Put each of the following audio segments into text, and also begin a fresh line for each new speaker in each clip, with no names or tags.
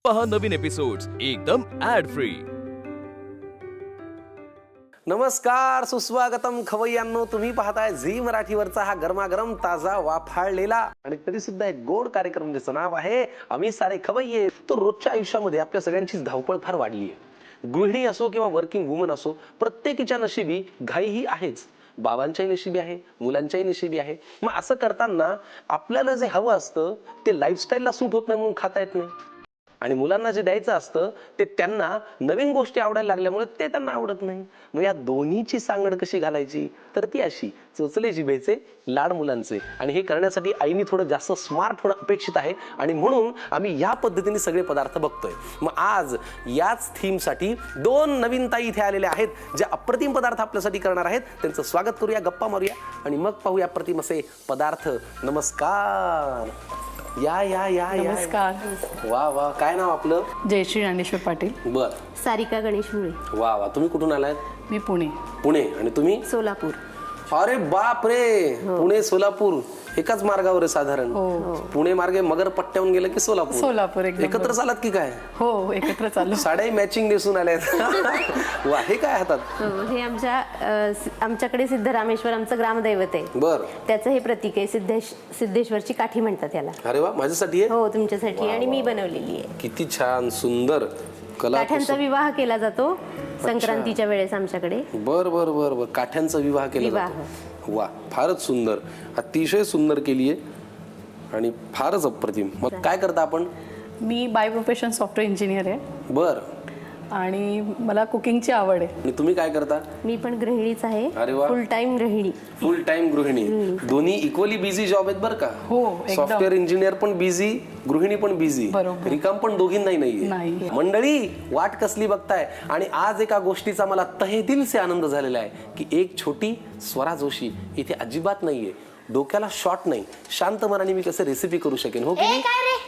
पहा नवीन एपिसोड्स एकदम add free.
नमस्कार, सुस्वागतम खवय्यांनो. तुम्ही पाहताय झी मराठीवरचा हा गरमागरम ताजा वाफाळलेला आणि तरी सुद्धा एक गोड कार्यक्रम ज्याचं नाव आहे आम्ही सारे खवय्ये. तो रोजच्या आयुष्यामध्ये आपल्या सगळ्यांची धावपळ फार वाढली आहे. गृहिणी असो किंवा वर्किंग वुमन असो, प्रत्येकीच्या नशिबी घाई ही आहेच. बाबांच्याही नशिबी आहे, मुलांच्याही नशिबी आहे. मग असं करताना आपल्याला जे हवं असतं ते लाईफस्टाईलला सूट होत नाही म्हणून खाता येत नाही, आणि मुलांना जे द्यायचं असतं ते त्यांना नवीन गोष्टी आवडायला लागल्यामुळे ते त्यांना आवडत नाही. मग या दोन्हीची सांगड कशी घालायची, तर ती अशी चोचले जिभेचे लाड मुलांचे. आणि हे करण्यासाठी आईनी थोडं जास्त स्मार्ट होणं अपेक्षित आहे, आणि म्हणून आम्ही या पद्धतीने सगळे पदार्थ बघतोय. मग आज याच थीमसाठी दोन नवीन ताई इथे आलेल्या आहेत ज्या अप्रतिम पदार्थ आपल्यासाठी करणार आहेत. त्यांचं स्वागत करूया, गप्पा मारूया आणि मग पाहूया अप्रतिम असे पदार्थ. नमस्कार. या या या या.
नमस्कार.
वा वा, काय नाव आपलं?
जयश्री ज्ञानेश्वर पाटील.
बर.
सारिका गणेश मुळे.
वा वा, तुम्ही कुठून आलात?
मी पुणे.
पुणे. आणि तुम्ही?
सोलापूर.
अरे बाप रे, पुणे सोलापूर एकाच मार्गावर आहे साधारण. पुणे मार्गे मगर पट्ट्याहून गेलं की सोलापूर.
सोलापूर
एकत्र चालत की काय?
हो, एकत्र चालू.
साड्याही मॅचिंग दिसून आल्यात. वा, हे काय हातात?
हे आमच्याकडे सिद्धरामेश्वर आमचं ग्रामदैवत आहे.
बर.
त्याचं हे प्रतीक आहे. सिद्धेश्वरची काठी म्हणतात त्याला.
अरे वा, माझ्यासाठी आहे?
हो, तुमच्यासाठी. आणि मी बनवलेली आहे.
किती छान सुंदर.
काठ्यांचा विवाह केला जातो संक्रांतीच्या वेळेस आमच्याकडे.
बर बर बर बर, काठ्यांचा विवाह केला जातो. वा, फारच सुंदर, अतिशय सुंदर केली आहे आणि फारच अप्रतिम. मग काय करता आपण?
मी बाय प्रोफेशन सॉफ्टवेअर इंजिनियर आहे.
बर.
आणि मला कुकिंगची आवड आहे.
आणि तुम्ही काय करता?
मी पण गृहिणीच आहे.
अरे वा.
फुल टाइम गृहिणी.
फुल टाइम गृहिणी. दोन्ही इक्वली बिझी जॉब आहेत बरं का?
हो, एकदम.
सॉफ्टवेअर इंजिनियर पण बिझी, गृहिणी पण बिझी.
बरोबर.
रिकाम पण दोघींनाही नाहीये. मंडळी, वाट कसली बघताय? आणि आज एका गोष्टीचा मला तहेदिल से आनंद झालेला आहे की एक छोटी स्वरा जोशी इथे अजिबात नाहीये. डोक्याला शॉट नाही, शांत मनाने मी कसं रेसिपी करू शकेन. हो की नाही?
काय रे,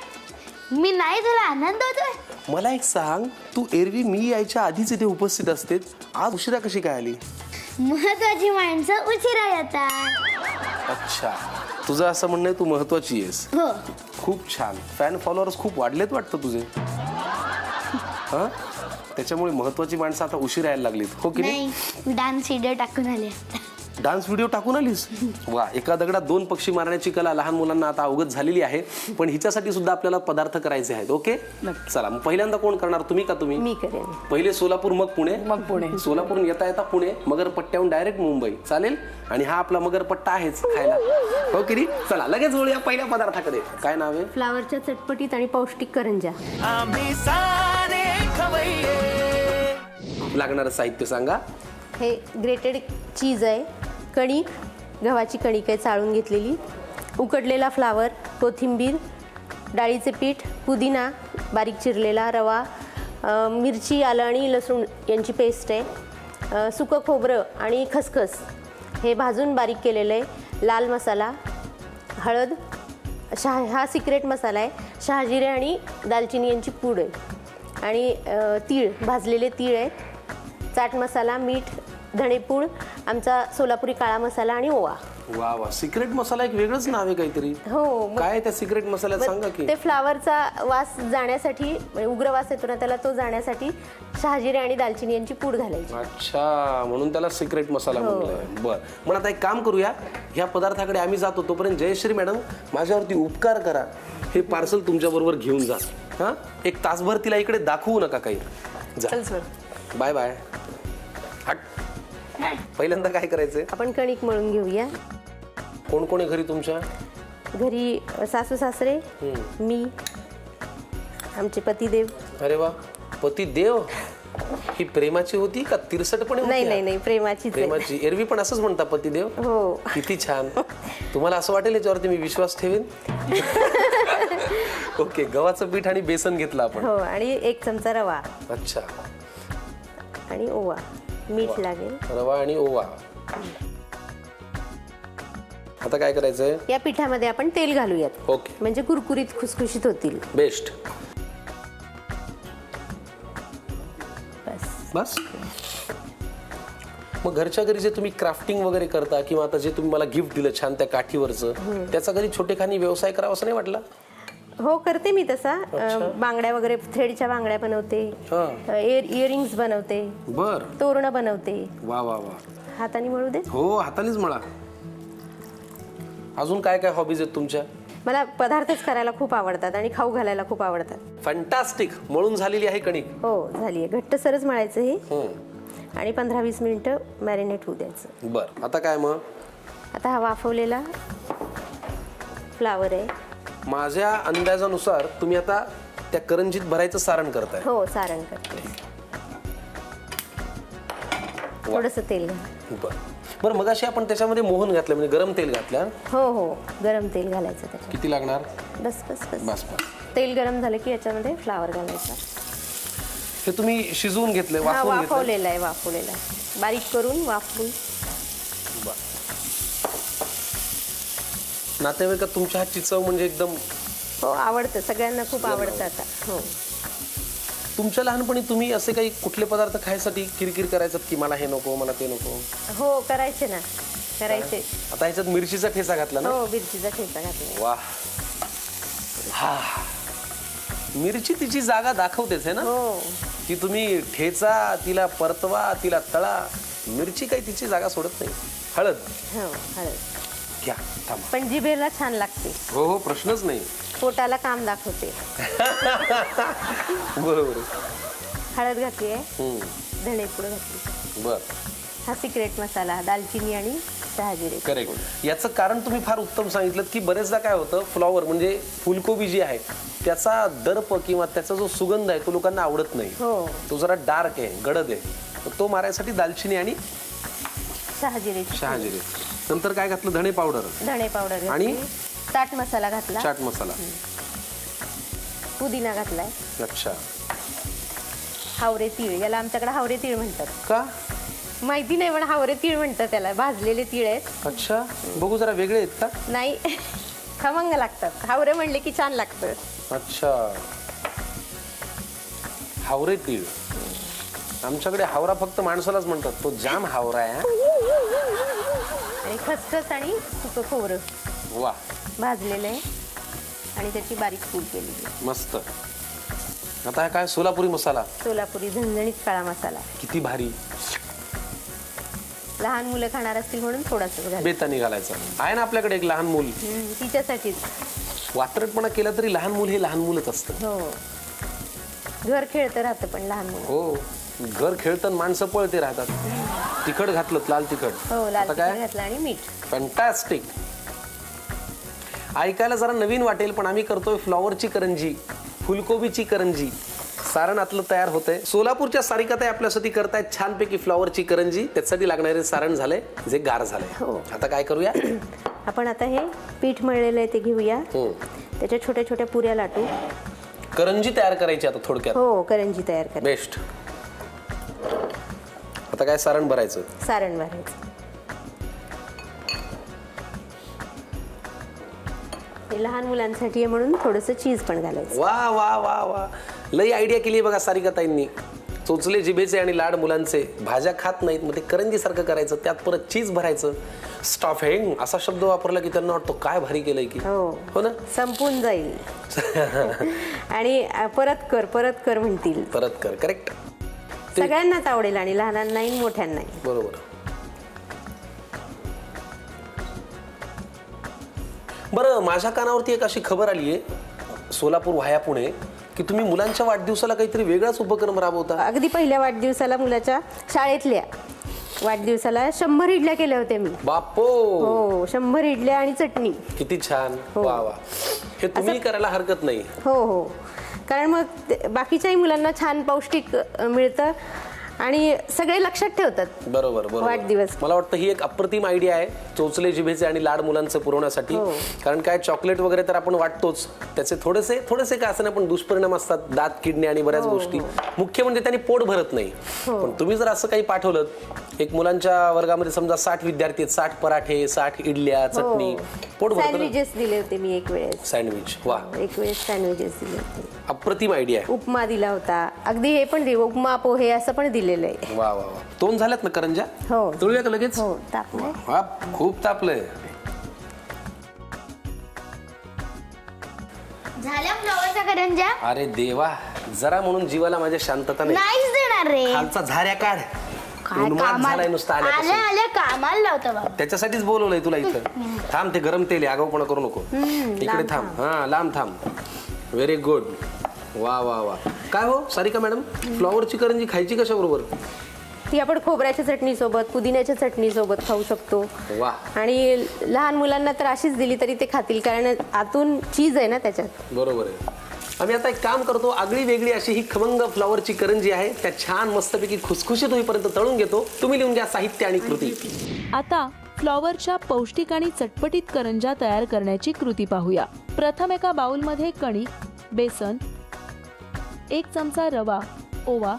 मी नाही, तुला आनंद होतोय?
मला एक सांग, तू एरवी मी यायच्या आधीच इथे उपस्थित असते, आज उशिरा कशी काय आली?
महत्वाची माणसं उशिरा येतात.
अच्छा, तुझं असं म्हणणं आहे तू महत्वाची आहेस.
हो.
खूप छान. फॅन फॉलोअर्स खूप वाढलेत वाटतं तुझे. हा, त्याच्यामुळे महत्वाची माणसं आता उशिरा यायला लागलीत. हो की नाही?
डान्स व्हिडिओ टाकून आले.
डान्स व्हिडिओ टाकून आलीस? वा, एका दगडात दोन पक्षी मारण्याची कला लहान मुलांना आता अवगत झालेली आहे. पण हिच्यासाठी सुद्धा आपल्याला पदार्थ करायचे आहेत. ओके, चला मग पहिल्यांदा कोण करणार, तुम्ही का तुम्ही?
मी करेन.
पहिले सोलापूर मग पुणे.
मग पुणे.
सोलापूरून येता येता पुणे, मगर पट्ट्याहून डायरेक्ट मुंबई. चालेल? आणि हा आपला मगर पट्टा आहेच खायला. हो की नाही? चला लगेच वळूया पहिल्या पदार्थाकडे. काय नाव आहे?
फ्लावरच्या चटपटीत आणि पौष्टिक करंजा.
लागणारं साहित्य सांगा.
हे ग्रेटेड चीज आहे, कणिक, गव्हाची कणिक आहे चाळून घेतलेली, उकडलेला फ्लावर, कोथिंबीर, डाळीचे पीठ, पुदिना बारीक चिरलेला, रवा, मिरची, आलं आणि लसूण यांची पेस्ट आहे, सुकं खोबरं आणि खसखस हे भाजून बारीक केलेलं आहे, लाल मसाला, हळद, हा सिक्रेट मसाला आहे, शहाजिरे आणि दालचिनी यांची पूड आहे, आणि तीळ, भाजलेले तीळ आहेत, चाट मसाला, मीठ, धणेपूड, आमचा सोलापुरी काळा मसाला आणि ओवा.
वा वा, सिक्रेट मसाला एक वेगळंच नाव आहे काहीतरी.
हो.
काय त्या सिक्रेट मसाल्यात सांगा की.
ते फ्लावरचा वास जाण्यासाठी, उग्र वास येतो ना त्याला, तो जाण्यासाठी शहाजिरे आणि दालचिनी यांची पूड घालायची.
अच्छा, म्हणून त्याला सिक्रेट मसाला म्हणलाय. बर. मग आता एक काम करूया, ह्या पदार्थाकडे आम्ही जातो तोपर्यंत जयश्री मॅडम माझ्यावरती उपकार करा, हे पार्सल तुमच्या बरोबर घेऊन जा. हा, एक तासभर तिला इकडे दाखवू नका काही.
चल सर.
Bye bye. हट. पहिल्यांदा काय करायचंय?
आपण कणिक मळून घेऊया.
कोण कोण आहे घरी तुमच्या?
घरी सासू सासरे, मी, आमचे पतिदेव.
अरे वा, पती देव. ही प्रेमाची होती का तिरसटपणे होती?
नाही नाही नाही, प्रेमाची.
प्रेमाची. एरवी पण असंच म्हणता पतिदेव.
हो.
किती छान. तुम्हाला असं वाटेल याच्यावरती मी विश्वास ठेवेन? ओके, गव्हाचं पीठ आणि बेसन घेतलं आपण.
हो, आणि 1 चमचा रवा.
अच्छा.
आणि ओवा, मीठ लागेल.
रवा आणि ओवा. आता काय करायचंय?
या पिठामध्ये आपण तेल घालूयात.
ओके.
म्हणजे कुरकुरीत खुसखुशीत होतील.
बेस्ट. बस. मग घरच्या घरी जे तुम्ही क्राफ्टिंग वगैरे करता किंवा आता जे तुम्ही मला गिफ्ट दिलं छान त्या काठीवरचं, त्याचा कधी छोटेखानी व्यवसाय करावा असं नाही वाटला?
हो करते मी तसा बांगड्या वगैरे थ्रेडच्या बांगड्या बनवते, इयरिंग्स बनवते,
बर
तोरणं बनवते.
वा वा वा.
हाताने मळू दे.
हो हातानेच म्हणा. अजून काय काय हॉबीज आहेत तुमच्या?
मला पदार्थच करायला खूप आवडतात आणि खाऊ घालायला खूप आवडतात.
फॅन्टास्टिक. मळून झालेली आहे कणिक?
हो झाली आहे. घट्ट सरच मळायचं हे आणि 15-20 मिनिटं मॅरिनेट होऊ द्यायचं.
बर आता काय मग?
आता हा वाफवलेला फ्लावर आहे.
माझ्या अंदाजानुसार तुम्ही आता त्या करंजीत भरायचं सारण करताय.
हो सारण करते. थोडंसं तेल घाल.
बर बर. मगाशी आपण त्याच्यामध्ये मोहन घातलं म्हणजे गरम तेल घातलं.
हो हो गरम तेल घालायचं त्याच्यात.
किती लागणार?
बस बस बस.
बस बस.
तेल गरम झालं की याच्यामध्ये फ्लावर घालायचा.
हे तुम्ही शिजवून घेतलंय?
हा
वाफवून घेतलंय?
वाफवलेला आहे. वाफवलेला आहे बारीक करून वाफवून.
नातेवाईकात तुमच्या हातची चव म्हणजे एकदम
हो आवडतं सगळ्यांना खूप आवडतं आता. हो
तुमच्या लहानपणी तुम्ही असे काही कुठले पदार्थ खायसाठी किरकिर करायचं की मला हे नको मला ते नको?
हो करायचे ना करायचे.
आता ह्याच्यात मिरचीचा ठेचा घातला ना?
हो मिरचीचा ठेचा घातला.
वा हा. मिरची तिची जागा दाखवतेच आहे ना?
हो
की तुम्ही ठेचा तिला परतवा तिला तळा, मिरची काही तिची जागा सोडत नाही. हळद
हो हळद
घ्या थांबा.
पण जिभेला छान लागते.
हो हो प्रश्नच नाही.
पोटाला काम दाखवते.
बरोबर.
हळद घातली आहे. धणेपूड घातली.
बर.
हा सिक्रेट मसाला दालचिनी आणि शहाजिरे.
करेक्ट. याचं कारण तुम्ही फार उत्तम सांगितलं की बरेचदा काय होतं फ्लॉवर म्हणजे फुलकोबी जी आहे त्याचा दर्प किंवा त्याचा जो सुगंध आहे तो लोकांना आवडत नाही.
हो
तो जरा डार्क आहे गडद आहे. तो मारायसाठी दालचिनी आणि
शहाजिरे.
शहाजिरे. नंतर काय घातलं? धणे पावडर.
धणे पावडर
आणि
चाट मसाला घातला.
चाट मसाला.
पुदिना घातलाय.
अच्छा.
हावरे तीळ याला आमच्याकडे हावरे तीळ म्हणतात.
का
माहिती नाही पण हावरे तीळ म्हणतात त्याला. भाजलेले तीळ आहेत.
अच्छा. बघू जरा वेगळे आहेत का?
नाही खमंग लागतात. हावरे म्हणले की छान लागतं.
अच्छा. हावरे तीळ. आमच्याकडे हावरा फक्त माणसालाच म्हणतात. तो जाम हावरा आहे.
आणि खसखस आणि सुकं खोबरं
वा
भाजलेलं आहे आणि त्याची बारीक पूड केलेली.
मस्त. आता हा काय? सोलापुरी मसाला.
सोलापुरी झणझणीत काळा मसाला.
किती भारी.
लहान मुलं खाणार असतील म्हणून थोडासा घाल.
बेतानी घालायचं आहे ना आपल्याकडे एक लहान मूल.
तिच्यासाठीच.
वात्रटपणा केला तरी लहान मूल हे लहान मुलंच असतं.
हो घर खेळतं राहतं पण लहान मुलं.
हो घर खेळतं माणसं पळते राहतात. तिखट घातलं लाल तिखट.
हो लाल
आता
तिखट
काय?
घातलं आणि मीठ.
फॅन्टॅस्टिक. ऐकायला जरा नवीन वाटेल पण आम्ही करतोय फ्लॉवरची करंजी, फुलकोबीची करंजी. सारण आतलं तयार होतंय. सोलापूरच्या सारिकाताई आपल्यासाठी करतायत छानपैकी फ्लॉवरची करंजी. त्यासाठी लागणारे सारण झालंय जे गार झालंय.
हो.
आता काय करूया?
आपण आता हे पीठ मळलेलं आहे ते घेऊया. त्याच्या छोट्या छोट्या पुऱ्या लाटू.
करंजी तयार करायची आता थोडक्यात.
हो करंजी तयार करा.
बेस्ट. आता काय सारण भरायचं?
सारण भरायचं. हे लहान मुलांसाठी आहे म्हणून थोडंसं चीज पण घालायचं.
वा वा वा वा. लई आयडिया केली बघा सारिकाताईंनी. चोचले जिभेचे आणि लाड मुलांचे. भाज्या खात नाहीत मग ते करंजी सारखं करायचं. त्यात परत चीज भरायचं. स्टफिंग असा शब्द वापरला की त्यांना वाटतो काय भारी केलंय की. हो ना.
संपून जाईल आणि परत कर म्हणतील.
परत कर. करेक्ट.
सगळ्यांनाच आवडेल आणि लहानांनाही मोठ्यांनाही.
बरोबर. बरं माझ्या कानावरती एक अशी खबर आली आहे सोलापूर व्हाया पुणे की तुम्ही मुलांच्या वाढदिवसाला काहीतरी वेगळाच उपक्रम राबवता.
अगदी पहिल्या वाढदिवसाला मुलाच्या शाळेतल्या वाढदिवसाला 100 इडल्या केल्या होत्या मी.
बापो.
हो 100 इडल्या आणि चटणी.
किती छान. वा वा. हे तुम्ही करायला हरकत नाही.
हो हो कारण मग बाकीच्याही मुलांना छान पौष्टिक मिळतं आणि सगळे लक्षात ठेवतात.
बरोबर बरोबर.
वाढदिवस.
मला वाटतं ही एक अप्रतिम आयडिया आहे चोचले जिभेचे आणि लाड मुलांचं पुरवण्यासाठी. कारण काय चॉकलेट वगैरे तर आपण वाटतोच. त्याचे थोडेसे का असं पण दुष्परिणाम असतात. दात किडणे आणि बऱ्याच गोष्टी. मुख्य म्हणजे त्यांनी पोट भरत नाही. पण तुम्ही जर असं काही पाठवलं एक मुलांच्या वर्गामध्ये समजा 60 विद्यार्थी आहेत. 60 पराठे 60 इडल्या चटणी. पोट भरतं.
सँडविचेस दिले होते मी एक वेळेस.
सँडविच. वा.
एक वेळेस सँडविचेस दिले होते.
अप्रतिम आयडिया आहे.
उपमा दिला होता. अगदी हे पण दिलं उपमा पोहे असं पण दिलेलं आहे.
वा वा वा. दोन झाल्यात ना करंज्या?
हो.
तळूया का लगेच?
हो तापलंय.
वा खूप तापलंय.
झाल्या करंजा
अरे देवा, जरा म्हणून जीवाला माझ्या शांतता नाही.
नाहीच देणार रे.
खालचा झाऱ्या काढ.
काय
उन्माद झालाय नुसता आल्यापासून.
आल्या आल्या कामाला लावता बाबा.
त्याच्यासाठीच बोलवलंय तुला इथं. थांब, ते गरम तेल आहे, आगाऊपणा करू नको. इकडे थांब. हा, लांब थांब. Very good. वा वा वा. काय हो सारिका मॅडम, फ्लॉवरची करंजी खायची कशा बरोबर?
ती आपण खोबऱ्याच्या चटणीसोबत, पुदिन्याच्या चटणीसोबत खाऊ शकतो.
वा.
आणि लहान मुलांना तर अशीच दिली तरी ते खातील, कारण आतून चीज आहे ना त्याच्यात.
बरोबर आहे. आम्ही आता एक काम करतो, आगळी वेगळी अशी ही खमंग फ्लॉवरची करंजी आहे, त्या छान मस्तपैकी खुसखुशीत होईपर्यंत तळून घेतो. तुम्ही लिहून घ्या साहित्य आणि कृती.
आता फ्लॉवरच्या पौष्टिक आणि चटपटीत करंजा तयार करण्याची कृती पाहूया. प्रथम एका बाउलमध्ये कणिक, बेसन, 1 चमचा रवा, ओवा,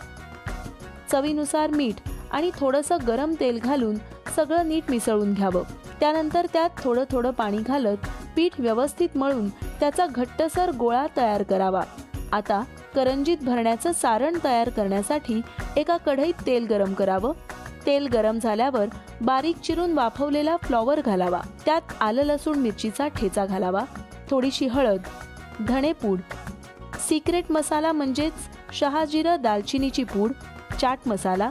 चवीनुसार मीठ आणि थोडंसं गरम तेल घालून सगळं नीट मिसळून घ्यावं. त्यानंतर त्यात थोडं थोडं पाणी घालत पीठ व्यवस्थित मळून त्याचा घट्टसर गोळा तयार करावा. आता करंजीत भरण्याचं सारण तयार करण्यासाठी एका कढईत तेल गरम करावं. तेल गरम झाल्यावर बारीक चिरून वाफवलेला फ्लॉवर घालावा. त्यात आलं लसूण मिरचीचा ठेचा घालावा. थोडीशी हळद, धणेपूड, सिक्रेट मसाला म्हणजेच शहाजिरं दालचिनीची पूड, चाट मसाला,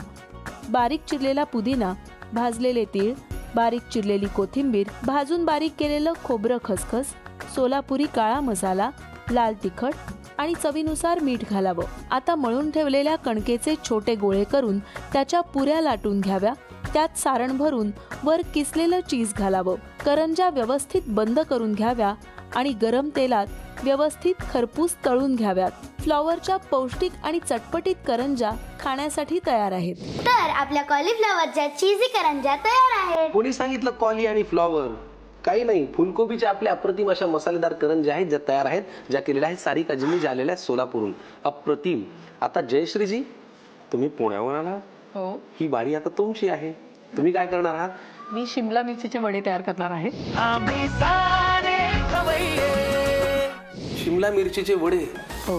बारीक चिरलेला पुदिना, भाजलेले तीळ, बारीक चिरलेली कोथिंबीर, भाजून बारीक केलेलं खोबरं, खसखस, सोलापुरी काळा मसाला, लाल तिखट आणि चवीनुसार मीठ घालावं. आता मळून ठेवलेल्या कणकेचे छोटे गोळे करून त्याच्या पुऱ्या लाटून घ्याव्या. त्यात सारण भरून वर किसलेलं चीज घालावं. करंजा व्यवस्थित बंद करून घ्याव्या आणि गरम तेलात व्यवस्थित खरपूस तळून घ्याव्यात. फ्लॉवरच्या पौष्टिक आणि चटपटीत करंजा खाण्यासाठी तयार आहेत.
तर आपल्या कॉलीफ्लॉवरच्या चीजी करंजा तयार आहेत.
कोणी सांगितलं कॉली आणि फ्लॉवर? काही नाही, फुलकोबीच्या आपल्या अप्रतिम अशा मसालेदार करंज्या आहेत ज्या तयार आहेत, ज्या केलेल्या आहेत सारिकाजींनी, ज्या आलेल्या आहेत सोलापूरहून. अप्रतिम. आता जयश्रीजी, तुम्ही पुण्याहून आला,
हो,
ही बारी आता तुमची आहे. तुम्ही काय करणार आहात?
मी शिमला मिरचीचे वडे तयार करणार आहे.
शिमला मिरचीचे वडे.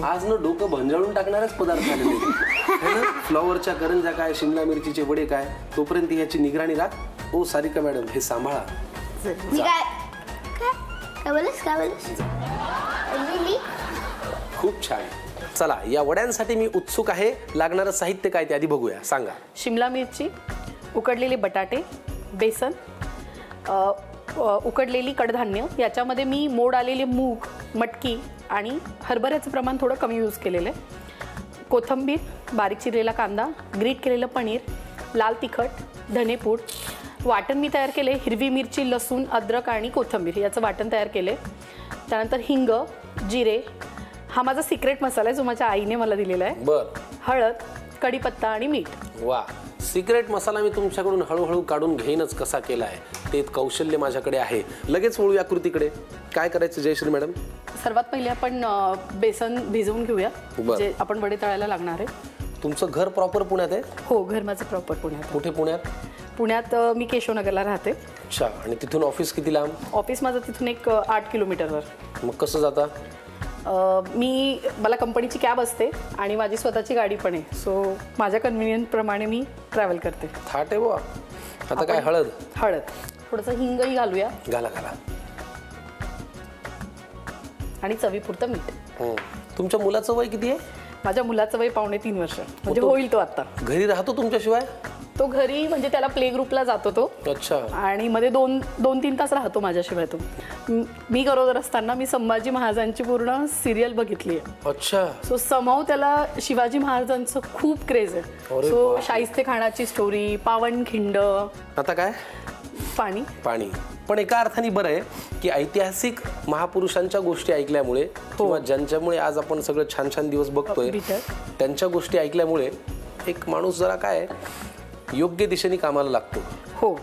आज न डोकं भंजाळून टाकणारच पदार्थ झालेले है ना. फ्लॉवरच्या करंज्या काय, शिमला मिरचीचे वडे काय, तोपर्यंत याची निगराणी राख. ओ सारिका मॅडम, हे सांभाळा.
मी काय काय बोलस
खूप छान. चला, या वड्यांसाठी मी उत्सुक आहे. लागणारं साहित्य काय ते आधी बघूया. सांगा.
शिमला मिरची, उकडलेले बटाटे, बेसन, उकडलेली कडधान्य, याच्यामध्ये मी मोड आलेले मूग, मटकी आणि हरभऱ्याचं प्रमाण थोडं कमी यूज केलेलं आहे. कोथिंबीर, बारीक चिरलेला कांदा, ग्रीट केलेलं पनीर, लाल तिखट, धनेपूड. वाटण मी तयार केले, हिरवी मिरची, लसूण, अद्रक आणि कोथिंबीर याचं वाटण तयार केले. त्यानंतर हिंग, जिरे, हा माझा सिक्रेट मसाला आहे जो माझ्या आईने मला दिलेला आहे.
बर.
हळद, कढीपत्ता आणि मीठ.
वा. सिक्रेट मसाला मी तुमच्याकडून हळूहळू काढून घेईनच कसा केला आहे, ते कौशल्य माझ्याकडे आहे. लगेच वळूया कृतीकडे. काय करायचं जयश्री मॅडम?
सर्वात पहिले आपण बेसन भिजवून घेऊया, जे आपण वडे तळायला लागणार आहे.
तुमचं घर प्रॉपर पुण्यात आहे?
हो, घर माझं प्रॉपर पुण्यात.
कुठे पुण्यात?
पुण्यात मी केशवनगरला राहते.
अच्छा. आणि तिथून ऑफिस किती लांब?
ऑफिस माझं तिथून एक 8 किलोमीटरवर.
मग कसं जाता?
मला कंपनीची कॅब असते आणि माझी स्वतःची गाडी पण आहे. सो माझ्या कन्व्हिनियंट प्रमाणे मी ट्रॅव्हल करते.
थाट आहे बुवा. आता काय, हळद?
हळद, थोडंसं हिंगही घालूया.
घाला घाला.
आणि चवीपुरतं मीठ.
तुमच्या मुलाचं वय किती आहे?
माझ्या मुलाचं वय 2.5 वर्ष, म्हणजे होईल तो आता.
घरी राहतो तुमच्याशिवाय?
तो घरी म्हणजे त्याला प्ले ग्रुपला जातो तो.
अच्छा.
आणि मध्ये 2-3 तास राहतो माझ्याशिवाय तो. मी गरोदर असताना मी संभाजी महाराजांची पूर्ण सिरियल बघितली आहे.
अच्छा.
सो समहाऊ त्याला शिवाजी महाराजांचं खूप क्रेज आहे. सो शाहिस्ते खानाची स्टोरी, पावनखिंड.
आता काय?
पाणी.
पाणी. पण एका अर्थाने बरं आहे की ऐतिहासिक महापुरुषांच्या गोष्टी ऐकल्यामुळे किंवा ज्यांच्यामुळे आज आपण सगळं छान छान दिवस बघतोय, त्यांच्या गोष्टी ऐकल्यामुळे एक माणूस जरा काय योग्य दिशेने कामाला लागतो.
हो,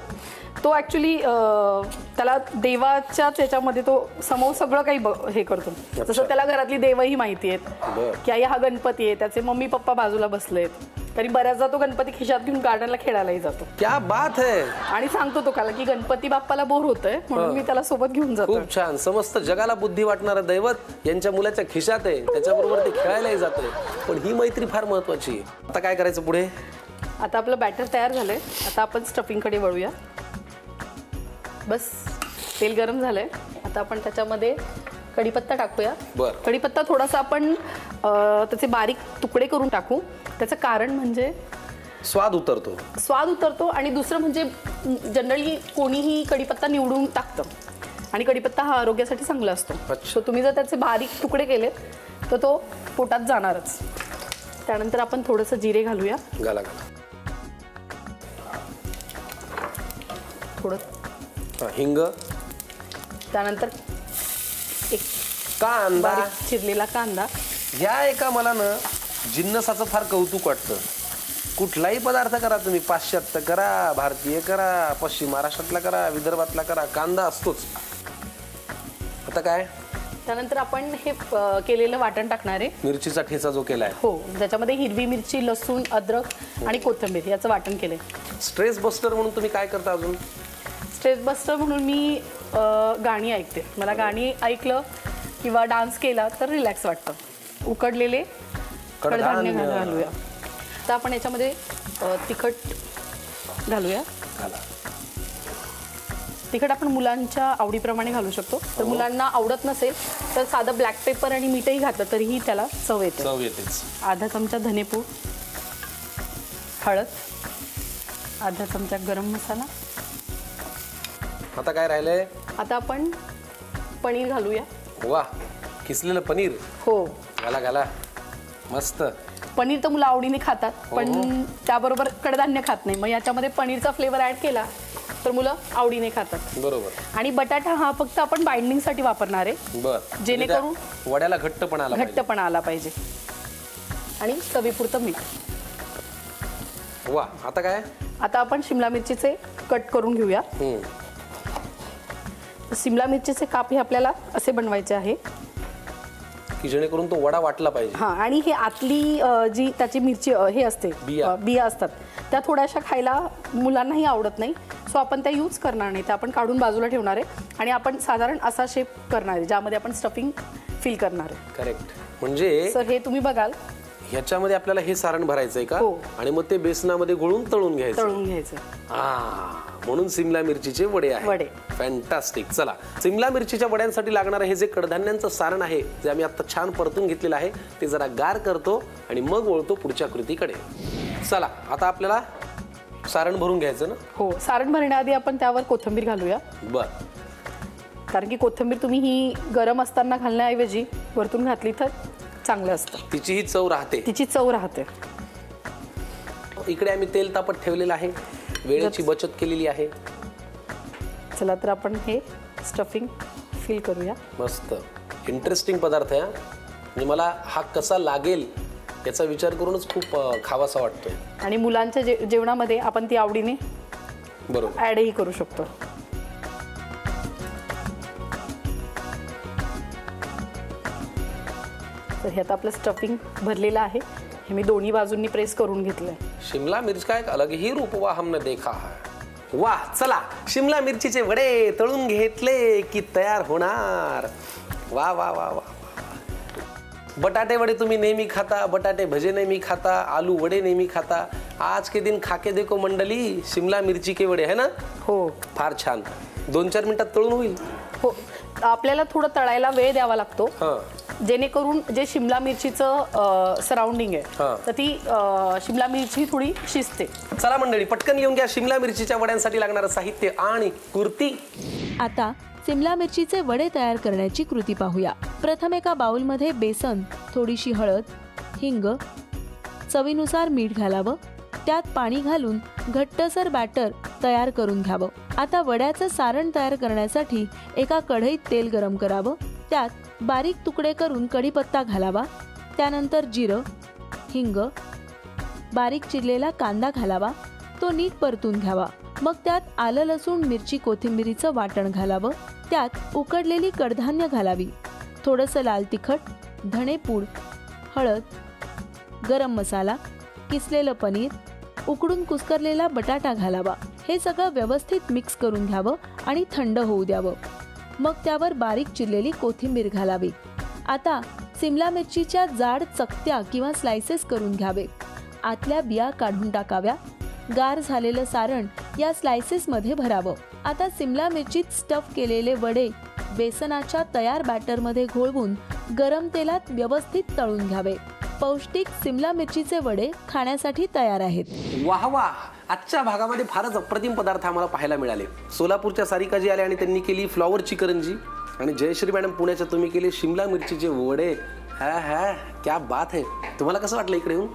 तो ॲक्च्युली त्याला देवाच्याच याच्यामध्ये तो समोर सगळं काही हे करतो. जसं त्याला घरातली देवही माहिती आहेत की आई हा गणपती आहे, त्याचे मम्मी पप्पा बाजूला बसलेत. तरी बऱ्याचदा तो गणपती खिशात घेऊन गार्डनला खेळायलाही जातो.
क्या बात है.
आणि सांगतो तो काला की गणपती बाप्पाला बोर होतंय म्हणून मी त्याला सोबत घेऊन जातो.
खूप छान. समस्त जगाला बुद्धी वाटणारं दैवत यांच्या मुलाच्या खिशात आहे, त्याच्याबरोबर ते खेळायलाही जातंय. पण ही मैत्री फार महत्वाची आहे. आता काय करायचं पुढे?
आता आपलं बॅटर तयार झालंय. आता आपण स्टफिंगकडे वळूया. बस तेल गरम झालंय. आता आपण त्याच्यामध्ये कढीपत्ता टाकूया.
बरं.
कढीपत्ता थोडासा आपण त्याचे बारीक तुकडे करून टाकू. त्याचं कारण म्हणजे
स्वाद उतरतो.
स्वाद उतरतो आणि दुसरं म्हणजे जनरली कोणीही कढीपत्ता निवडून टाकतं आणि कढीपत्ता हा आरोग्यासाठी चांगला असतो.
अच्छा.
सो तुम्ही जर त्याचे बारीक तुकडे केले तर तो पोटात जाणारच. त्यानंतर आपण थोडंसं जिरे घालूया.
घाला घाला.
थोडं
हिंग,
त्यानंतर एक
कांदा.
बारीक चिरलेला कांदा.
या एका मला ना जिन्नसाचं फार कौतुक वाटतं. कुठलाही पदार्थ करा तुम्ही, पाश्चात्य करा, भारतीय करा, पश्चिम महाराष्ट्रातला करा, विदर्भातला करा, कांदा असतोच. आता काय
त्यानंतर आपण हे केलेलं वाटण टाकणार आहे.
मिरचीचा ठेचा जो केलाय,
हो, ज्याच्यामध्ये हिरवी मिरची, लसूण, अद्रक आणि कोथिंबीर याचं वाटण केलंय.
स्ट्रेस बस्टर म्हणून तुम्ही काय करता अजून?
स्ट्रेस बस्टर म्हणून मी गाणी ऐकते. मला गाणी ऐकलं किंवा डान्स केला तर रिलॅक्स वाटतं. उकडलेले कडधान्य घालूया. तर आपण याच्यामध्ये तिखट घालूया. तिखट आपण मुलांच्या आवडीप्रमाणे घालू शकतो. तर मुलांना आवडत नसेल तर साधं ब्लॅक पेपर आणि मीठही घातलं तरीही त्याला चव येते.
चव येतेच.
अर्धा चमचा धनेपूड, हळद, अर्धा चमचा गरम मसाला.
आता काय राहिलंय?
आता आपण पनीर घालूया.
वा, किसलेलं पनीर.
हो,
घाला घाला. मस्त.
पनीर तर मुलं आवडीने खातात, पण त्याबरोबर कडधान्य खात नाही. मग याच्यामध्ये पनीरचा फ्लेवर ऍड केला तर मुलं आवडीने खातात.
बरोबर.
आणि बटाटा हा फक्त आपण बाइंडिंगसाठी वापरणार आहे,
बर,
जेणेकरून
वड्याला घट्टपणा आला पाहिजे.
घट्टपणा आला पाहिजे. आणि चवीपुरतं मीठ.
वा, आता काय?
आता आपण शिमला मिरचीचे कट करून घेऊया. शिमला मिरचीचे काप हे आपल्याला असे बनवायचे आहे
की जेणेकरून तो वडा वाटला पाहिजे.
हा, आणि हे आतली जी त्याची मिरची हे असते, बिया असतात, त्या थोड्याशा खायला मुलांनाही आवडत नाही. सो आपण त्या यूज करणार नाही, त्या आपण काढून बाजूला ठेवणार आहे आणि आपण साधारण असा शेप करणार आहे ज्यामध्ये आपण स्टफिंग फिल करणार आहे.
करेक्ट. म्हणजे
सर हे तुम्ही बघाल
ह्याच्यामध्ये आपल्याला हे सारण भरायचंय का?
हो.
आणि मग ते बेसनामध्ये घोळून तळून घ्यायचं. म्हणून सिमला मिरचीचे वडे आहेत. फॅन्टास्टिक. चला, सिमला मिरचीच्या वड्यांसाठी लागणारं हे जे कडधान्यांचं सारण आहे, जे आम्ही आता छान परतून घेतलेलं आहे, ते जरा गार करतो आणि मग वळतो पुढच्या कृतीकडे. चला, आता आपल्याला सारण भरून घ्यायचं ना?
हो, सारण भरण्याआधी आपण त्यावर कोथिंबीर घालूया.
बर.
कारण की कोथिंबीर तुम्ही ही गरम असताना घालण्याऐवजी वरतून घातली तर चांगलं असतं.
तिचीही चव राहते.
तिची चव राहते.
इकडे आम्ही तेल तापत ठेवलेलं आहे, वेळेची बचत केलेली आहे.
चला, तर आपण हे स्टफिंग फिल करूया.
मस्त. इंटरेस्टिंग पदार्थ आहे. म्हणजे मला हा कसा लागेल याचा विचार करूनच खूप खावासा वाटतोय.
आणि मुलांच्या जेवणामध्ये आपण ती आवडीने
बरोबर
ऍडही करू शकतो. तर हे आता आपलं स्टफिंग भरलेलं आहे. हे मी दोन्ही बाजूंनी प्रेस करून घेतलंय.
शिमला मिर्च का एक अलग ही रूप वाह हमने देखा है. वाह, चला, शिमला मिरचीचे वडे तळून घेतले की तयार होणार. वा वा वा वा. बटाटे वडे तुम्ही नेहमी खाता, बटाटे भजे नेहमी खाता, आलू वडे नेहमी खाता. आज के दिन खाके देखो मंडली, शिमला मिरची के वडे है ना?
हो,
फार छान. 2-4 मिनिटात तळून होईल.
हो, आपल्याला थोडं तळायला वेळ द्यावा लागतो, जेणेकरून जे शिमला मिरचीचं सराउंडिंग आहे तर ती शिमला मिरची थोडी शिजते.
चला मंडळी, पटकन येऊन घ्या शिमला मिरचीच्या वड्यांसाठी लागणारं साहित्य आणि कृती.
आता सिमला मिरचीचे वडे तयार करण्याची कृती पाहूया. प्रथम एका बाउलमध्ये बेसन, थोडीशी हळद, हिंग, चवीनुसार मीठ घालावं. त्यात पाणी घालून घट्टसर बॅटर तयार करून घ्यावं. आता वड्याचं सारण तयार करण्यासाठी एका कढईत तेल गरम करावं. त्यात बारीक तुकडे करून कढीपत्ता घालावा. त्यानंतर जिरं, हिंग, बारीक चिरलेला कांदा घालावा. तो नीट परतून घ्यावा. मग त्यात आलं, लसूण, मिरची, कोथिंबीरीचं वाटण घालावं. त्यात उकडलेली कडधान्य घालावी. थोडंसं लाल तिखट, धणेपूड, हळद, गरम मसाला, किसलेलं पनीर, उकडून कुस्करलेला बटाटा घालावा. हे सगळं व्यवस्थित मिक्स करून घ्यावं आणि थंड होऊ द्यावं. मग त्यावर बारीक चिरलेली कोथिंबीर घालावी. आता सिमला मिरचीच्या जाड चकत्या किंवा स्लायसेस करून घ्यावे. आतल्या बिया काढून टाकाव्या. गार झालेलं सारण या स्लायसेसमध्ये भरावं. आता सिमला मिरचीत स्टफ केलेले वडे बेसनाच्या तयार बॅटरमध्ये घोळवून गरम तेलात व्यवस्थित तळून घ्यावे. पौष्टिक सिमला मिरचीचे वडे खाण्यासाठी तयार आहेत.
वाह वाह, आजच्या भागामध्ये फारच अप्रतिम पदार्थ आम्हाला पाहायला मिळाले. सोलापूरच्या सारिकाजी आले आणि त्यांनी केली फ्लॉवरची करंजी आणि जयश्री मॅडम पुण्याच्या तुम्ही केले शिमला मिरचीचे वडे. हा हा, क्या बात आहे. तुम्हाला कसं वाटलं इकडे येऊन?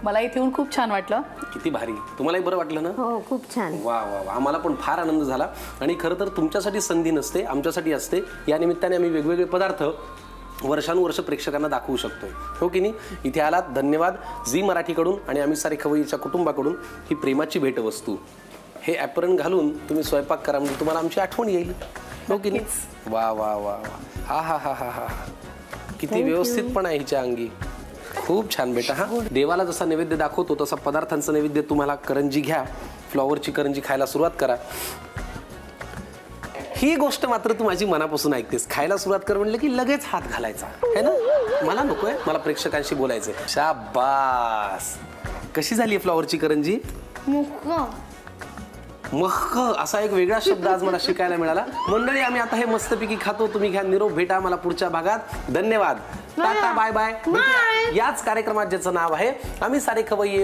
मला इथे येऊन खूप छान वाटलं.
किती भारी. तुम्हालाही बरं वाटलं ना?
हो, खूप छान.
वा वा वा, आम्हाला पण फार आनंद झाला. आणि खरं तर तुमच्यासाठी संधी नसते, आमच्यासाठी असते. या निमित्ताने आम्ही वेगवेगळे पदार्थ वर्षानुवर्ष प्रेक्षकांना दाखवू शकतोय, हो की नाही? इथे आलात, धन्यवाद. झी मराठीकडून आणि आम्ही सारे खवय्येच्या कुटुंबाकडून ही प्रेमाची भेटवस्तू. हे ॲप्रन घालून तुम्ही स्वयंपाक करा म्हणजे तुम्हाला आमची आठवण येईल, हो की नाही? वा वा वा वा, हा हा हा हा हा, किती व्यवस्थित पण आहे हिच्या अंगी. खूप छान बेटा. हा, देवाला जसा नैवेद्य दाखवतो तसा पदार्थांचं नैवेद्य तुम्हाला. करंजी घ्या, फ्लॉवरची करंजी खायला सुरुवात करा. ही गोष्ट मात्र तू माझी मनापासून ऐकतेस. खायला सुरुवात कर म्हणलं की लगेच हात घालायचा है ना. मला नकोय, मला प्रेक्षकांशी बोलायचंय. शाबास. कशी झाली फ्लॉवरची करंजी? मख असा एक वेगळा शब्द आज मला शिकायला मिळाला. मंडळी, आम्ही आता हे मस्तपैकी खातो. तुम्ही घ्या निरोप. भेटा मला पुढच्या भागात. धन्यवाद. Tata, bye bye. याच कार्यक्रमात ज्याचं नाव आहे आम्ही सारे खवय्ये.